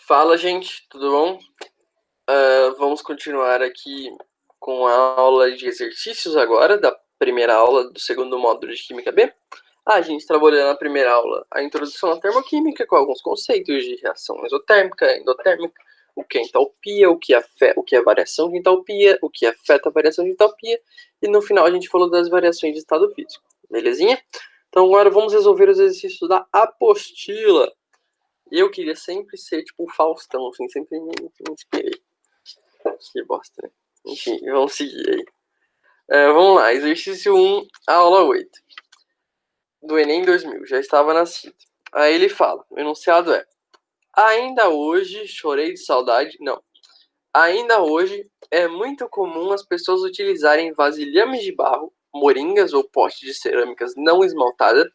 Fala, gente, tudo bom? Vamos continuar aqui com a aula de exercícios agora, da primeira aula do segundo módulo de Química B. A gente trabalhou na primeira aula a introdução à termoquímica, com alguns conceitos de reação exotérmica, endotérmica, o que é entalpia, o que é variação de entalpia, o que afeta a variação de entalpia, e no final a gente falou das variações de estado físico, belezinha? Então agora vamos resolver os exercícios da apostila. Eu queria sempre ser tipo o Faustão, assim, sempre me inspirei. Que bosta, né? Enfim, vamos seguir aí. Vamos lá, exercício 1, aula 8. Do Enem 2000, já estava nascido. Aí ele fala, o enunciado é: ainda hoje chorei de saudade. Não. Ainda hoje é muito comum as pessoas utilizarem vasilhames de barro, moringas ou potes de cerâmicas não esmaltada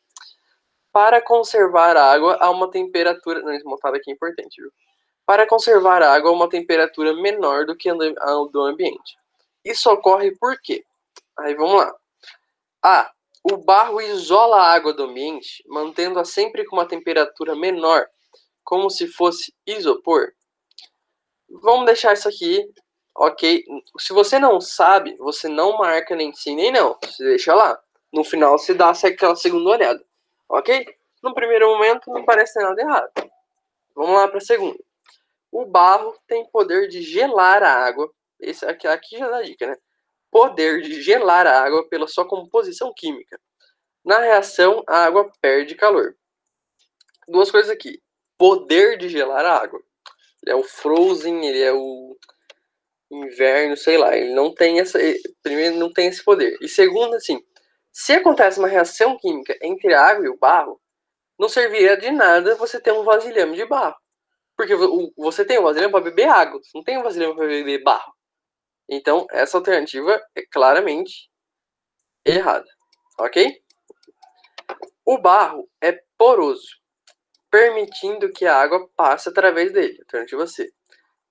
para conservar a água a uma temperatura. Não, esmaltada aqui é importante, viu? Para conservar a água a uma temperatura menor do que a do ambiente. Isso ocorre por quê? Aí vamos lá. A. O barro isola a água do ambiente, mantendo-a sempre com uma temperatura menor, como se fosse isopor. Vamos deixar isso aqui, ok? Se você não sabe, você não marca nem sim nem não. Você deixa lá. No final você dá aquela segunda olhada, ok? No primeiro momento não parece ter nada errado. Vamos lá para a segunda. O barro tem poder de gelar a água. Esse aqui já dá dica, né? Poder de gelar a água pela sua composição química. Na reação, a água perde calor. Duas coisas aqui. Poder de gelar a água. Ele é o frozen, ele é o inverno, sei lá. Ele não tem essa. Primeiro, não tem esse poder. E segundo, assim, se acontece uma reação química entre a água e o barro, não serviria de nada você ter um vasilhame de barro. Porque você tem um vasilhame para beber água, você não tem um vasilhame para beber barro. Então, essa alternativa é claramente errada, ok? O barro é poroso, permitindo que a água passe através dele, alternativa C.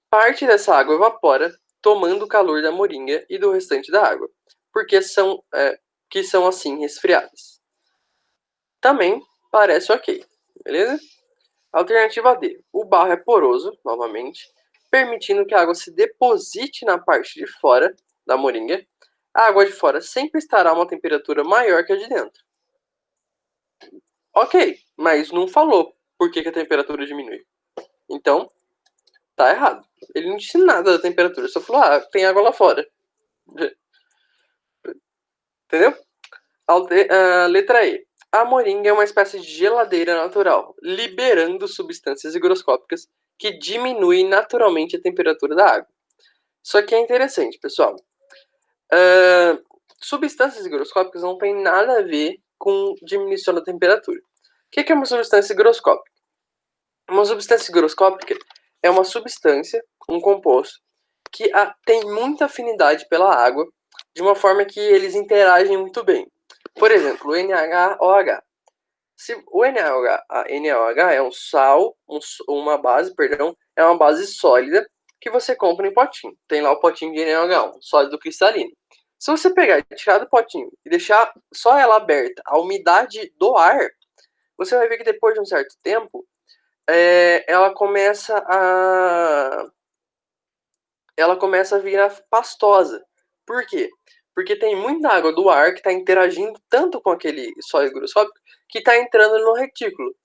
Parte dessa água evapora, tomando o calor da moringa e do restante da água, porque são assim resfriadas. Também parece ok, beleza? Alternativa D. O barro é poroso, novamente, permitindo que a água se deposite na parte de fora da moringa. A água de fora sempre estará a uma temperatura maior que a de dentro. Ok, mas não falou por que a temperatura diminui. Então, tá errado. Ele não disse nada da temperatura, só falou, tem água lá fora. Entendeu? Letra E. A moringa é uma espécie de geladeira natural, liberando substâncias higroscópicas que diminuem naturalmente a temperatura da água. Isso aqui é interessante, pessoal. Substâncias higroscópicas não tem nada a ver com diminuição da temperatura. O que é uma substância higroscópica? Uma substância higroscópica é uma substância, um composto, que tem muita afinidade pela água, de uma forma que eles interagem muito bem. Por exemplo, o NaOH. Se o NaOH é um sal, uma base, é uma base sólida que você compra em potinho. Tem lá o potinho de NaOH, um sólido cristalino. Se você pegar e tirar do potinho e deixar só ela aberta, a umidade do ar, você vai ver que depois de um certo tempo, ela começa a virar pastosa. Por quê? Porque tem muita água do ar que está interagindo tanto com aquele sólido higroscópico que está entrando no retículo,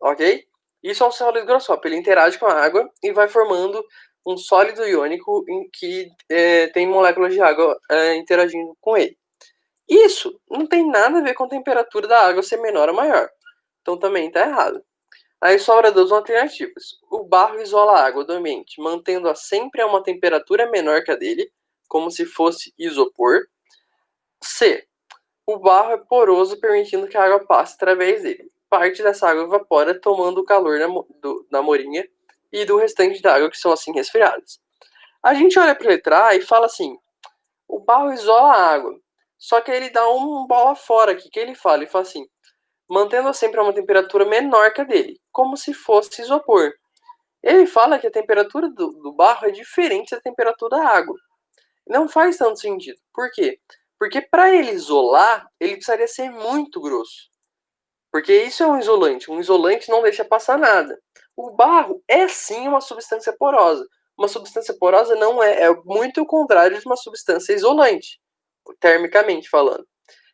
ok? Isso é um sólido higroscópico, ele interage com a água e vai formando um sólido iônico em que tem moléculas de água interagindo com ele. Isso não tem nada a ver com a temperatura da água ser menor ou maior. Então também está errado. Aí sobra duas alternativas. O barro isola a água do ambiente, mantendo-a sempre a uma temperatura menor que a dele, como se fosse isopor. C. O barro é poroso, permitindo que a água passe através dele. Parte dessa água evapora, tomando o calor da morinha e do restante da água, que são assim resfriadas. A gente olha para a letra A e fala assim: o barro isola a água. Só que ele dá um bola fora aqui. Que ele fala? Ele fala assim: mantendo sempre a uma temperatura menor que a dele, como se fosse isopor. Ele fala que a temperatura do barro é diferente da temperatura da água. Não faz tanto sentido. Por quê? Porque para ele isolar, ele precisaria ser muito grosso. Porque isso é um isolante. Um isolante não deixa passar nada. O barro é sim uma substância porosa. Uma substância porosa não é muito o contrário de uma substância isolante, termicamente falando.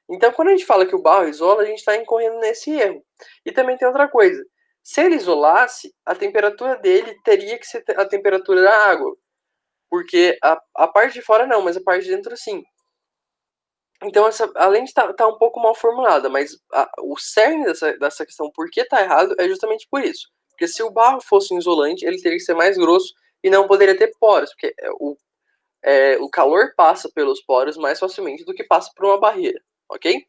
Então, quando a gente fala que o barro isola, a gente está incorrendo nesse erro. E também tem outra coisa. Se ele isolasse, a temperatura dele teria que ser a temperatura da água. Porque a parte de fora não, mas a parte de dentro sim. Então, além de estar um pouco mal formulada, mas o cerne dessa questão, por que está errado, é justamente por isso. Porque se o barro fosse um isolante, ele teria que ser mais grosso e não poderia ter poros, porque o calor passa pelos poros mais facilmente do que passa por uma barreira, ok?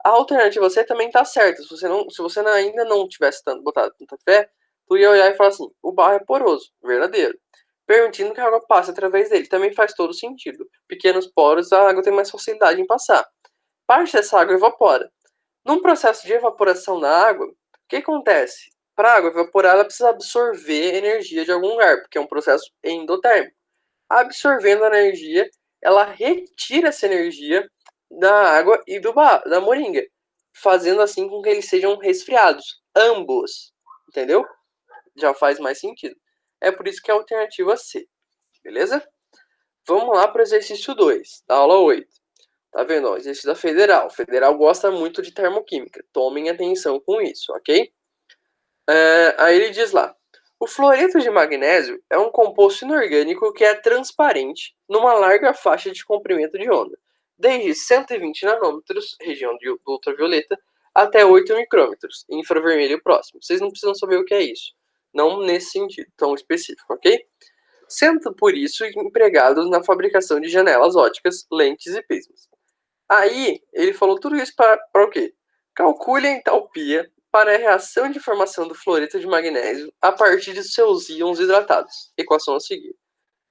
A alternativa C também está certa. Se você ainda não tivesse botado tanta fé, tu ia olhar e falar assim, o barro é poroso, verdadeiro, permitindo que a água passe através dele. Também faz todo sentido. Pequenos poros, a água tem mais facilidade em passar. Parte dessa água evapora. Num processo de evaporação da água, o que acontece? Para a água evaporar, ela precisa absorver energia de algum lugar, porque é um processo endotérmico. Absorvendo a energia, ela retira essa energia da água e da moringa, fazendo assim com que eles sejam resfriados, ambos, entendeu? Já faz mais sentido. É por isso que é a alternativa C, beleza? Vamos lá para o exercício 2, da aula 8. Tá vendo? Ó, exercício da Federal. Federal gosta muito de termoquímica. Tomem atenção com isso, ok? Aí ele diz lá. O fluoreto de magnésio é um composto inorgânico que é transparente numa larga faixa de comprimento de onda, desde 120 nanômetros, região do ultravioleta, até 8 micrômetros, infravermelho próximo. Vocês não precisam saber o que é isso. Não nesse sentido tão específico, ok? Sendo por isso empregados na fabricação de janelas óticas, lentes e prismas. Aí, ele falou tudo isso para o quê? Calcule a entalpia para a reação de formação do fluoreto de magnésio a partir de seus íons hidratados. Equação a seguir.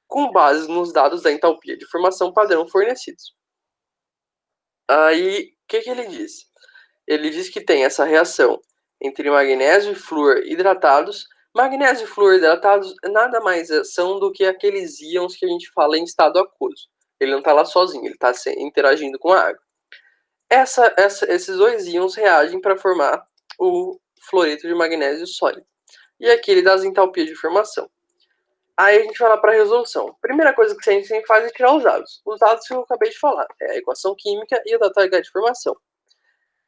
Com base nos dados da entalpia de formação padrão fornecidos. Aí, o que ele diz? Ele diz que tem essa reação entre magnésio e flúor hidratados. Magnésio e flúor hidratados nada mais são do que aqueles íons que a gente fala em estado aquoso. Ele não está lá sozinho, ele está interagindo com a água. Esses dois íons reagem para formar o fluoreto de magnésio sólido. E aqui ele dá as entalpias de formação. Aí a gente vai lá para a resolução. Primeira coisa que a gente sempre faz é tirar os dados. Os dados que eu acabei de falar. É a equação química e o ΔH de formação.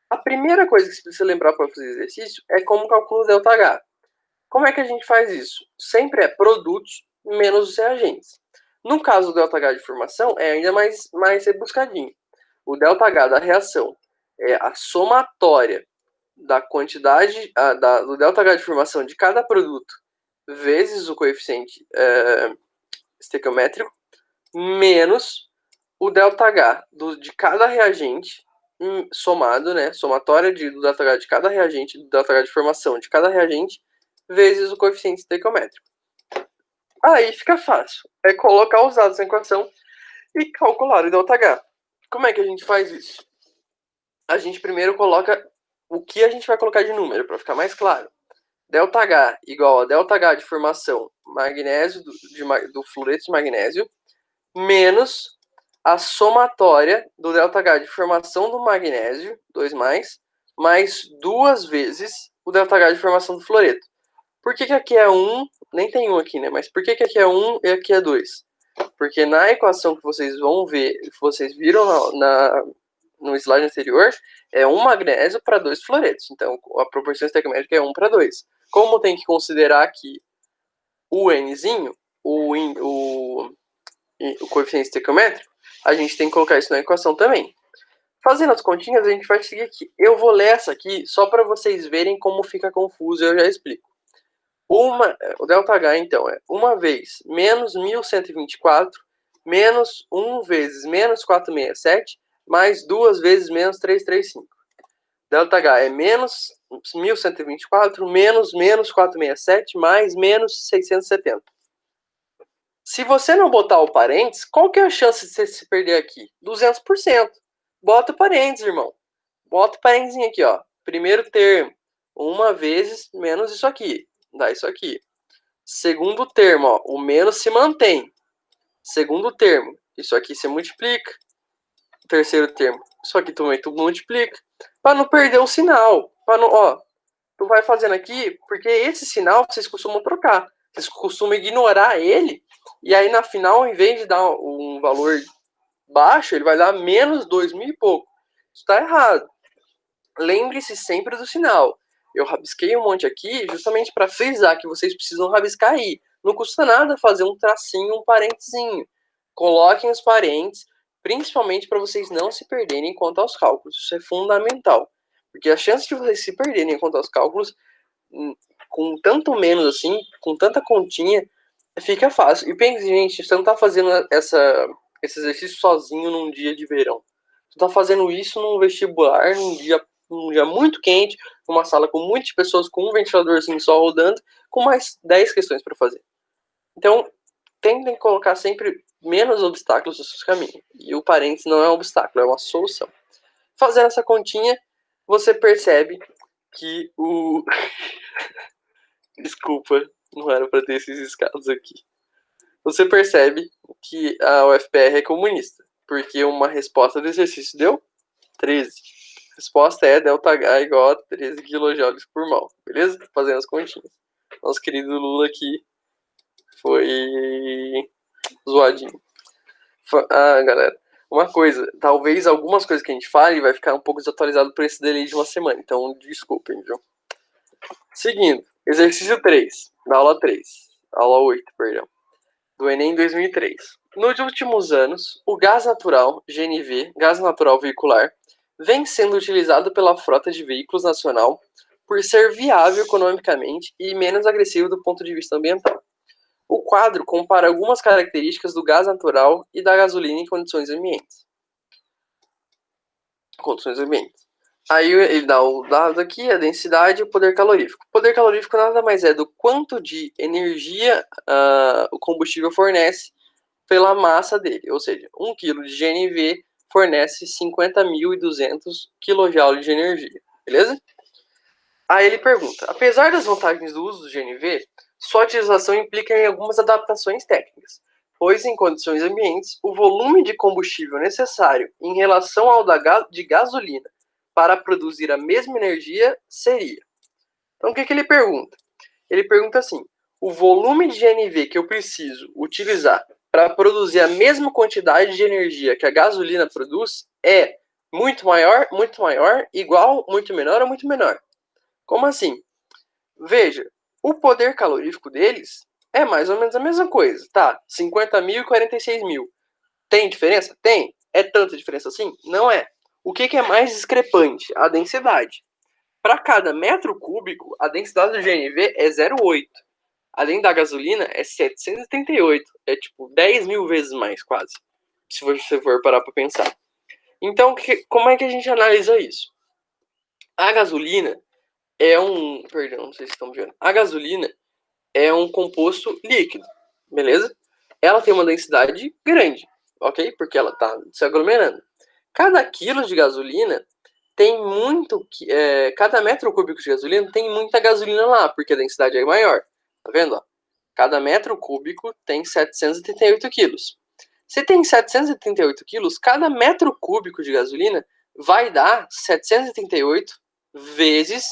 A primeira coisa que você precisa lembrar para fazer exercício é como calcula o ΔH. Como é que a gente faz isso? Sempre é produtos menos os reagentes. No caso do ΔH de formação, é ainda mais rebuscadinho. O ΔH da reação é a somatória da quantidade do ΔH de formação de cada produto vezes o coeficiente estequiométrico menos o ΔH de cada reagente somado, né? Somatória do ΔH de cada reagente, do ΔH de formação de cada reagente vezes o coeficiente estequiométrico. Aí fica fácil. É colocar os dados na equação e calcular o ΔH. Como é que a gente faz isso? A gente primeiro coloca o que a gente vai colocar de número, para ficar mais claro. ΔH igual a ΔH de formação magnésio do fluoreto de magnésio menos a somatória do ΔH de formação do magnésio, 2 mais 2 vezes o ΔH de formação do fluoreto. Por que aqui é 1? Nem tem 1 aqui, né? Mas por que aqui é 1 e aqui é 2? Porque na equação que vocês vão ver, que vocês viram no slide anterior, é 1 magnésio para 2 fluoretos. Então, a proporção estequiométrica é 1 para 2. Como tem que considerar aqui o Nzinho, o coeficiente estequiométrico, a gente tem que colocar isso na equação também. Fazendo as continhas, a gente vai seguir aqui. Eu vou ler essa aqui só para vocês verem como fica confuso, eu já explico. O ΔH, então, é 1 vez menos 1124 menos 1 vezes menos 467 mais 2 vezes menos 335. ΔH é menos 1124 menos 467 mais menos 670. Se você não botar o parênteses, qual que é a chance de você se perder aqui? 200%. Bota o parênteses, irmão. Bota o parênteses aqui, ó. Primeiro termo, 1 vezes menos isso aqui. Dá isso aqui. Segundo termo, ó, o menos se mantém. Segundo termo, isso aqui se multiplica. Terceiro termo, isso aqui também tu multiplica. Para não perder o sinal. Ó, tu vai fazendo aqui, porque esse sinal vocês costumam trocar. Vocês costumam ignorar ele, e aí na final, em vez de dar um valor baixo, ele vai dar menos 2.000 e pouco. Isso tá errado. Lembre-se sempre do sinal. Eu rabisquei um monte aqui justamente para frisar que vocês precisam rabiscar aí. Não custa nada fazer um tracinho, um parentezinho. Coloquem os parentes, principalmente para vocês não se perderem quanto aos cálculos. Isso é fundamental. Porque a chance de vocês se perderem quanto aos cálculos, com tanto menos assim, com tanta continha, fica fácil. E pense, gente, você não está fazendo esse exercício sozinho num dia de verão. Você está fazendo isso num vestibular, num dia muito quente, numa sala com muitas pessoas, com um ventiladorzinho só rodando, com mais 10 questões para fazer. Então, tentem colocar sempre menos obstáculos no seu caminho. E o parênteses não é um obstáculo, é uma solução. Fazendo essa continha, você percebe que o... Desculpa, não era para ter esses escados aqui. Você percebe que a UFPR é comunista, porque uma resposta do exercício deu 13. A resposta é ΔH igual a 13 kJ por mol, beleza? Fazendo as continhas. Nosso querido Lula aqui foi zoadinho. Galera, uma coisa, talvez algumas coisas que a gente fale vai ficar um pouco desatualizado por esse delay de uma semana, então desculpem, viu? Seguindo, exercício 3, da aula 3, aula 8, perdão, do Enem 2003. Nos últimos anos, o gás natural, GNV, gás natural veicular, vem sendo utilizado pela frota de veículos nacional por ser viável economicamente e menos agressivo do ponto de vista ambiental. O quadro compara algumas características do gás natural e da gasolina em condições ambientes. Aí ele dá o dado aqui, a densidade e o poder calorífico. O poder calorífico nada mais é do quanto de energia o combustível fornece pela massa dele. Ou seja, 1 kg de GNV fornece 50.200 kJ de energia. Beleza? Aí ele pergunta, apesar das vantagens do uso do GNV, sua utilização implica em algumas adaptações técnicas, pois em condições ambientes, o volume de combustível necessário em relação ao de gasolina para produzir a mesma energia seria. Então o que ele pergunta? Ele pergunta assim, o volume de GNV que eu preciso utilizar para produzir a mesma quantidade de energia que a gasolina produz é muito maior, igual, muito menor ou muito menor? Como assim? Veja, o poder calorífico deles é mais ou menos a mesma coisa, tá? 50.000 e 46.000. Tem diferença? Tem. É tanta diferença assim? Não é. O que é mais discrepante? A densidade. Para cada metro cúbico, a densidade do GNV é 0,8. Além da gasolina, é 738. É tipo 10.000 vezes mais, quase. Se você for parar para pensar. Então, como é que a gente analisa isso? A gasolina é um... Perdão, não sei se estão vendo. A gasolina é um composto líquido, beleza? Ela tem uma densidade grande, ok? Porque ela está se aglomerando. Cada quilo de gasolina tem muito... cada metro cúbico de gasolina tem muita gasolina lá, porque a densidade é maior. Tá vendo? Ó? Cada metro cúbico tem 738 quilos. Se tem 738 quilos, cada metro cúbico de gasolina vai dar 738 vezes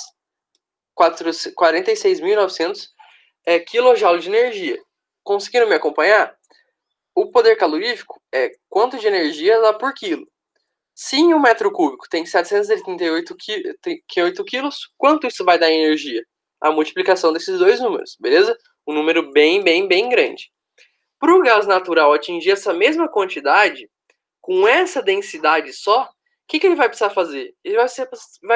46.900 kJ de energia. Conseguiram me acompanhar? O poder calorífico é quanto de energia dá por quilo. Se em um metro cúbico tem 738 quilos, quanto isso vai dar em energia? A multiplicação desses dois números, beleza? Um número bem grande. Para o gás natural atingir essa mesma quantidade, com essa densidade só, o que ele vai precisar fazer? Ele vai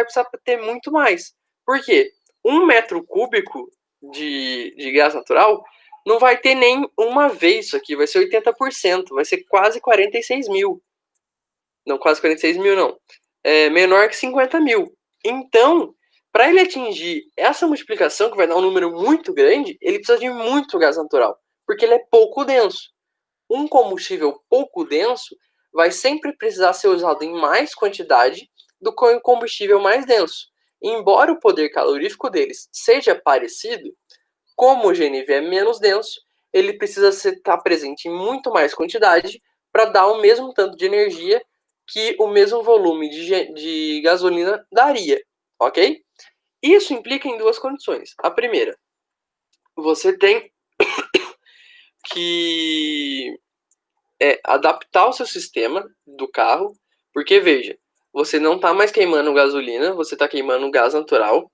precisar ter muito mais. Por quê? 1 metro cúbico de gás natural não vai ter nem uma vez isso aqui, vai ser 80%, vai ser quase 46.000. Não, quase 46.000 não. É menor que 50.000. Então, para ele atingir essa multiplicação, que vai dar um número muito grande, ele precisa de muito gás natural, porque ele é pouco denso. Um combustível pouco denso vai sempre precisar ser usado em mais quantidade do que o combustível mais denso. Embora o poder calorífico deles seja parecido, como o GNV é menos denso, ele precisa estar presente em muito mais quantidade para dar o mesmo tanto de energia que o mesmo volume de gasolina daria, ok? Isso implica em duas condições. A primeira, você tem que adaptar o seu sistema do carro, porque veja, você não está mais queimando gasolina, você está queimando gás natural,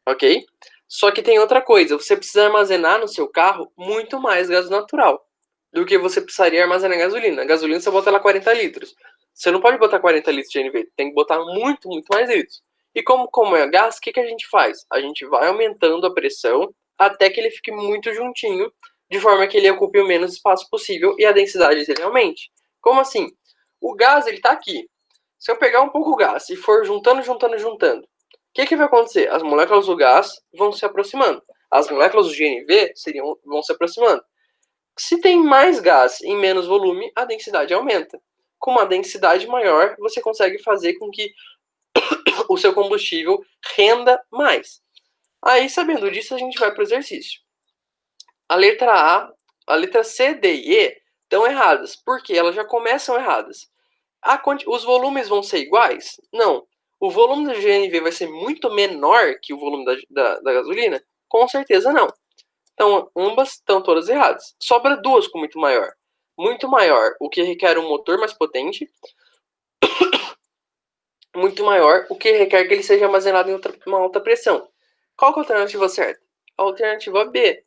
ok? Só que tem outra coisa, você precisa armazenar no seu carro muito mais gás natural do que você precisaria armazenar gasolina. A gasolina você bota lá 40 litros. Você não pode botar 40 litros de NV, tem que botar muito, muito mais litros. E como é gás, o que a gente faz? A gente vai aumentando a pressão até que ele fique muito juntinho, de forma que ele ocupe o menos espaço possível e a densidade dele aumente. Como assim? O gás, ele tá aqui. Se eu pegar um pouco o gás e for juntando, o que vai acontecer? As moléculas do gás vão se aproximando. As moléculas do GNV vão se aproximando. Se tem mais gás em menos volume, a densidade aumenta. Com uma densidade maior, você consegue fazer com que o seu combustível renda mais. Aí, sabendo disso, a gente vai para o exercício. A letra A, a letra C, D e E estão erradas. Por quê? Elas já começam erradas. Os volumes vão ser iguais? Não. O volume do GNV vai ser muito menor que o volume da gasolina? Com certeza não. Então, ambas estão todas erradas. Sobra duas com muito maior. Muito maior, o que requer um motor mais potente. Muito maior, o que requer que ele seja armazenado em uma alta pressão. Qual que é a alternativa certa? A alternativa B.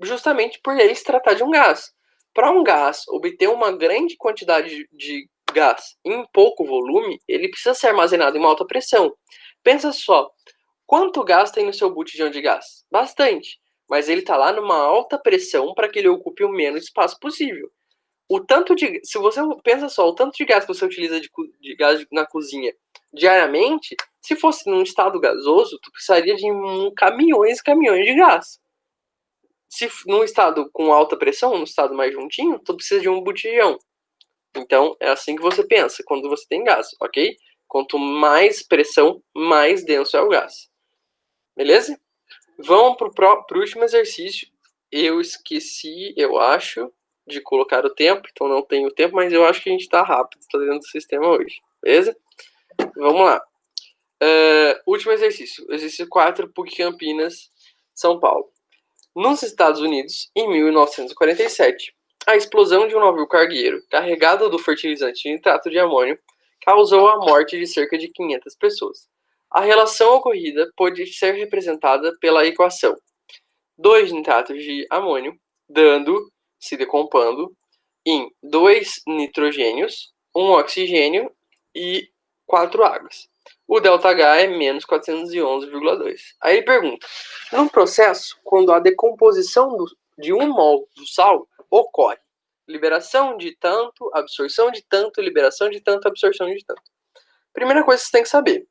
Justamente por ele se tratar de um gás. Para um gás obter uma grande quantidade de gás em pouco volume, ele precisa ser armazenado em uma alta pressão. Pensa só, quanto gás tem no seu botijão de gás? Bastante, mas ele está lá numa alta pressão para que ele ocupe o menos espaço possível. O tanto de, se você pensa só, o tanto de gás que você utiliza de gás na cozinha diariamente, se fosse num estado gasoso, tu precisaria de caminhões e caminhões de gás. Se num estado com alta pressão, num estado mais juntinho, tu precisa de um botijão. Então, é assim que você pensa quando você tem gás, ok? Quanto mais pressão, mais denso é o gás. Beleza? Vamos pro último exercício. Eu esqueci, eu acho, de colocar o tempo, então não tenho tempo, mas eu acho que a gente tá rápido fazendo o sistema hoje. Beleza? Vamos lá. Último exercício. Exercício 4, PUC Campinas, São Paulo. Nos Estados Unidos, em 1947, a explosão de um navio cargueiro carregado do fertilizante nitrato de amônio causou a morte de cerca de 500 pessoas. A relação ocorrida pode ser representada pela equação 2 nitratos de amônio, se decompondo, em 2 nitrogênios, 1 oxigênio e 4 águas. O ΔH é menos 411,2. Aí ele pergunta, num processo, quando a decomposição de 1 mol do sal ocorre, liberação de tanto, absorção de tanto, liberação de tanto, absorção de tanto. Primeira coisa que você tem que saber,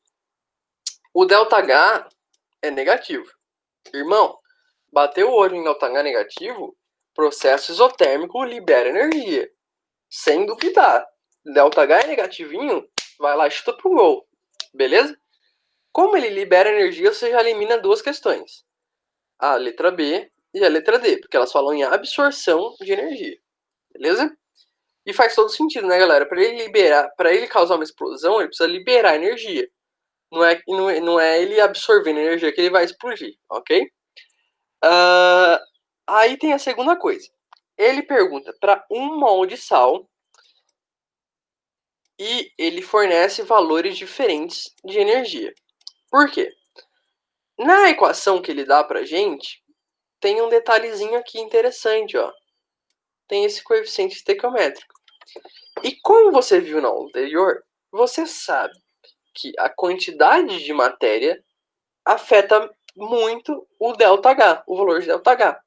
o ΔH é negativo. Irmão, bateu o olho em ΔH negativo, processo isotérmico libera energia. Sem duvidar. ΔH é negativinho, vai lá e chuta pro gol. Beleza? Como ele libera energia, você já elimina duas questões. A letra B e a letra D, porque elas falam em absorção de energia. Beleza? E faz todo sentido, né, galera? Para ele causar uma explosão, ele precisa liberar energia. Não é ele absorvendo energia que ele vai explodir, ok? Aí tem a segunda coisa. Ele pergunta para 1 mol de sal e ele fornece valores diferentes de energia. Por quê? Na equação que ele dá pra gente, tem um detalhezinho aqui interessante, ó. Tem esse coeficiente estequiométrico. E como você viu na aula anterior, você sabe que a quantidade de matéria afeta muito o ΔH, o valor de ΔH.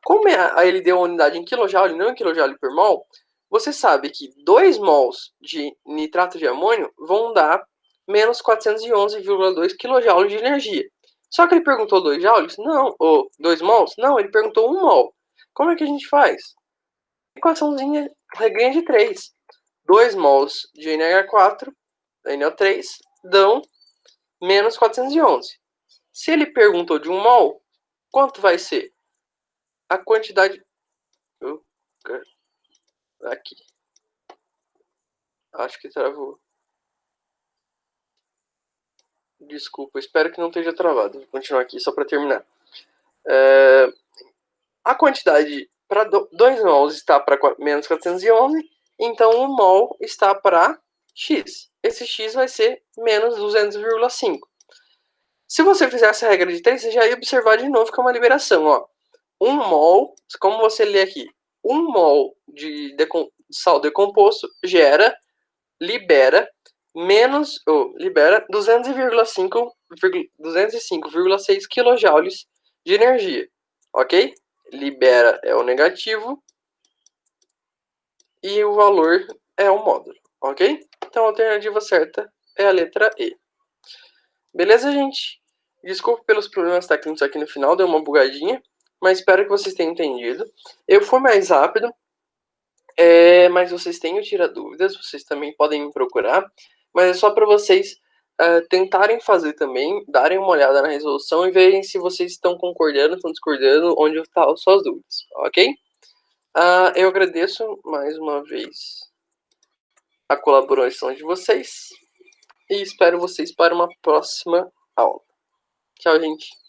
Como ele deu a unidade em kJ e não em kJ por mol, você sabe que 2 mols de nitrato de amônio vão dar menos 411,2 kJ de energia. Só que ele perguntou 2 joules? Não. Ou 2 mols? Não, ele perguntou 1 mol. Como é que a gente faz? Equaçãozinha, regrinha de 3. 2 mols de NH4, NO3, dão menos 411. Se ele perguntou de 1 mol, quanto vai ser? A quantidade... Aqui. Acho que travou. Desculpa, espero que não esteja travado. Vou continuar aqui só para terminar. A quantidade para 2 mols está para menos 411, então 1 mol está para x. Esse x vai ser menos 200,5. Se você fizer essa regra de 3, você já ia observar de novo que é uma liberação. Ó. 1 mol, como você lê aqui, 1 mol de sal decomposto libera 205,6 kJ de energia, ok? Libera é o negativo e o valor é o módulo, ok? Então a alternativa certa é a letra E. Beleza, gente? Desculpa pelos problemas técnicos aqui no final, deu uma bugadinha, mas espero que vocês tenham entendido. Eu fui mais rápido, mas vocês têm o Tira Dúvidas, vocês também podem me procurar, mas é só para vocês tentarem fazer também, darem uma olhada na resolução e verem se vocês estão concordando, estão discordando, onde estão as suas dúvidas, ok? Eu agradeço mais uma vez a colaboração de vocês e espero vocês para uma próxima aula. Tchau, gente.